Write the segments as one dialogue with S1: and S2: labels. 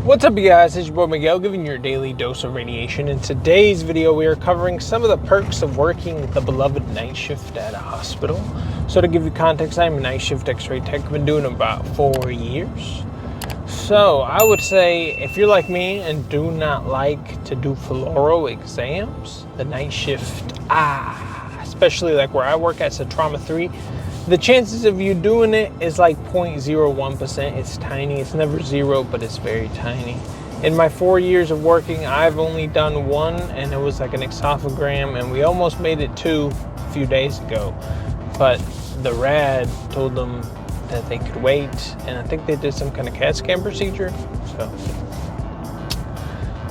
S1: What's up, you guys? It's your boy Miguel giving you your daily dose of radiation. In today's video, we are covering some of the perks of working the beloved night shift at a hospital. So to give you context, I'm a night shift X-ray tech. I've been doing it about 4 years. So I would say if you're like me and do not like to do fluoro exams, the night shift, especially like where I work at, so trauma 3, the chances of you doing it is like 0.01%. It's tiny. It's never zero, but it's very tiny. In my 4 years of working, I've only done one, and it was like an esophagram, and we almost made it 2 a few days ago. But the rad told them that they could wait, and I think they did some kind of CAT scan procedure. So,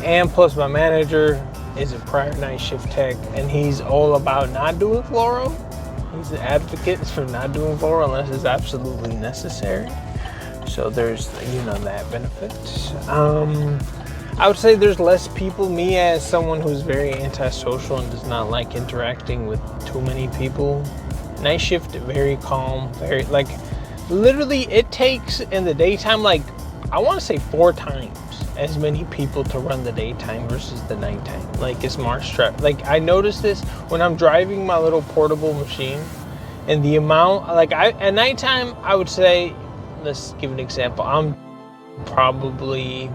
S1: and plus my manager is a prior night shift tech, and he's all about not doing fluoro. He's an advocate for not doing fluoro unless it's absolutely necessary. So there's, that benefit. I would say there's less people. Me as someone who's very antisocial and does not like interacting with too many people. Night shift, very calm, very literally it takes in the daytime, I want to say 4 times as many people to run the daytime versus the nighttime. It's more stress. I noticed this when I'm driving my little portable machine, and the amount, at nighttime, I would say, let's give an example. I'm probably,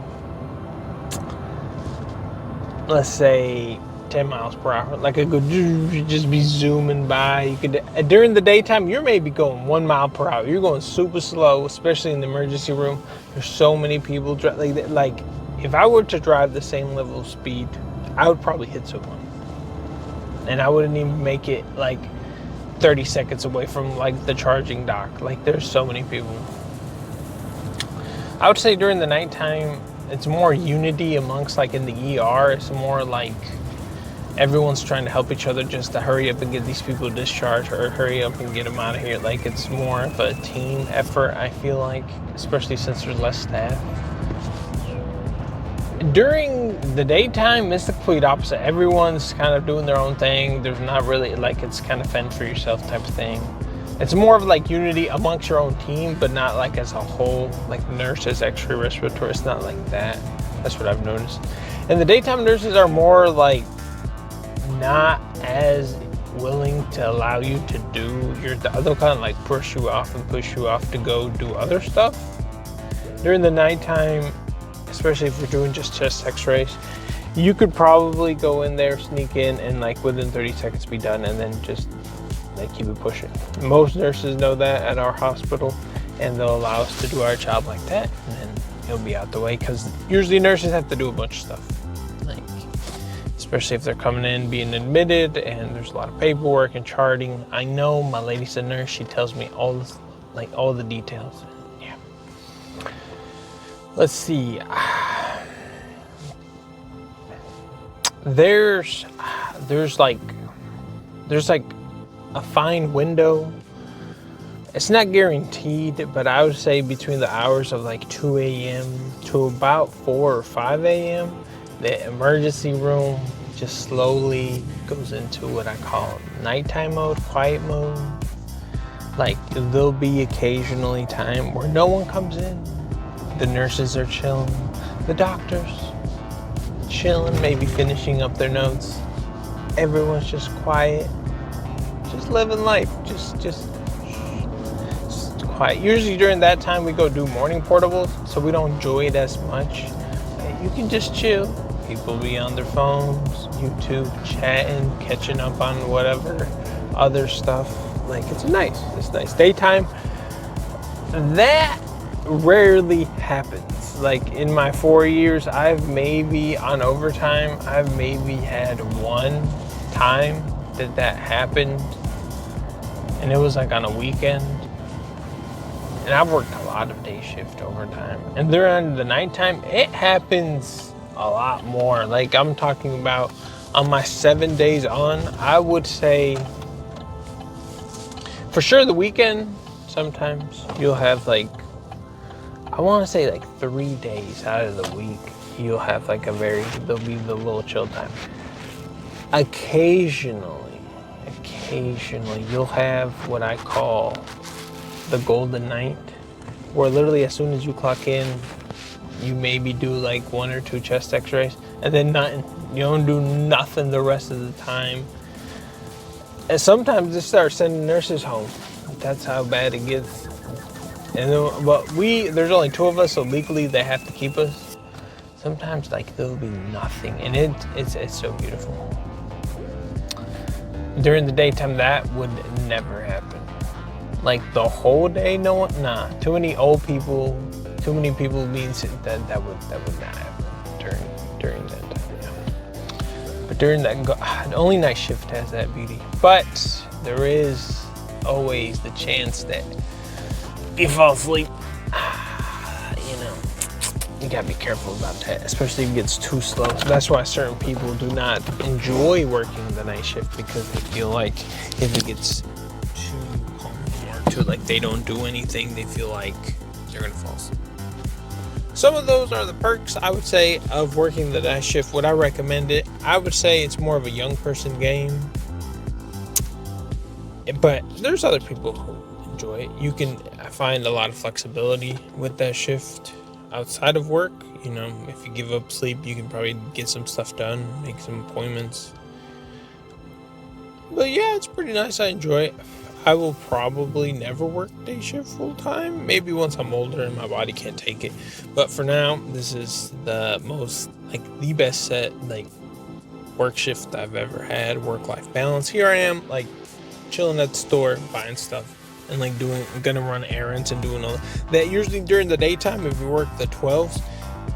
S1: let's say 10 miles per hour. I could just be zooming by. You could, during the daytime, you're maybe going 1 mile per hour. You're going super slow, especially in the emergency room. There's so many people. If I were to drive the same level of speed, I would probably hit someone. And I wouldn't even make it 30 seconds away from the charging dock. There's so many people. I would say during the nighttime, it's more unity amongst in the ER. It's more everyone's trying to help each other just to hurry up and get these people discharged or hurry up and get them out of here. It's more of a team effort, I feel especially since there's less staff. During the daytime, it's the complete opposite. Everyone's kind of doing their own thing. There's not really it's kind of fend for yourself type of thing. It's more of unity amongst your own team, but not as a whole, nurses, X-ray, respiratory. It's not like that. That's what I've noticed. And the daytime nurses are more not as willing to allow you to do the other kind of push you off to go do other stuff. During the nighttime, especially if you're doing just chest X-rays, you could probably go in there, sneak in, and within 30 seconds be done, and then just keep it pushing. Most nurses know that at our hospital, and they'll allow us to do our job like that, and then it'll be out the way, because usually nurses have to do a bunch of stuff. Especially if they're coming in, being admitted, and there's a lot of paperwork and charting. I know my lady's a nurse. She tells me all this, all the details. Yeah. Let's see. There's a fine window. It's not guaranteed, but I would say between the hours of 2 a.m. to about 4 or 5 a.m., the emergency room just slowly goes into what I call nighttime mode, quiet mode. There'll be occasionally time where no one comes in. The nurses are chilling. The doctors chilling, maybe finishing up their notes. Everyone's just quiet, just living life, just quiet. Usually during that time we go do morning portables, so we don't enjoy it as much. You can just chill. People be on their phones, YouTube, chatting, catching up on whatever other stuff. It's nice. Daytime, that rarely happens. In my 4 years, I've maybe on overtime, I've maybe had 1 time that happened, and it was on a weekend. And I've worked a lot of day shift overtime, and during the nighttime, it happens a lot more. I'm talking about on my 7 days on, I would say for sure the weekend, sometimes you'll have I want to say 3 days out of the week, you'll have there'll be the little chill time. Occasionally you'll have what I call the golden night, where literally as soon as you clock in, you maybe do like 1 or 2 chest x-rays, and then nothing. You don't do nothing the rest of the time. And sometimes they start sending nurses home. That's how bad it gets. And then, but there's only 2 of us, so legally they have to keep us. Sometimes like there'll be nothing, and it's so beautiful. During the daytime, that would never happen. Like the whole day, no one, nah. Too many old people, too many people being sick. That would not happen during that time. Yeah. But during that, only night shift has that beauty. But there is always the chance that you fall asleep. You gotta be careful about that, especially if it gets too slow. So that's why certain people do not enjoy working the night shift, because they feel like if it gets too calm or too like they don't do anything, they feel like they're gonna fall asleep. Some of those are the perks, I would say, of working the night shift. Would I recommend it? I would say it's more of a young person game, but there's other people who enjoy it. You can find a lot of flexibility with that shift. Outside of work, if you give up sleep, you can probably get some stuff done, make some appointments. But yeah, it's pretty nice. I enjoy it. I will probably never work day shift full time. Maybe once I'm older and my body can't take it. But for now, this is the most, the best set, work shift I've ever had. Work-life balance. Here I am, chilling at the store, buying stuff. And gonna run errands and doing all that. Usually during the daytime, if you work the 12s,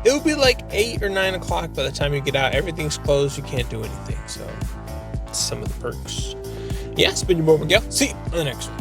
S1: it would be 8 or 9 o'clock by the time you get out. Everything's closed, you can't do anything. So, some of the perks. Yeah, it's been your boy Miguel. See you on the next one.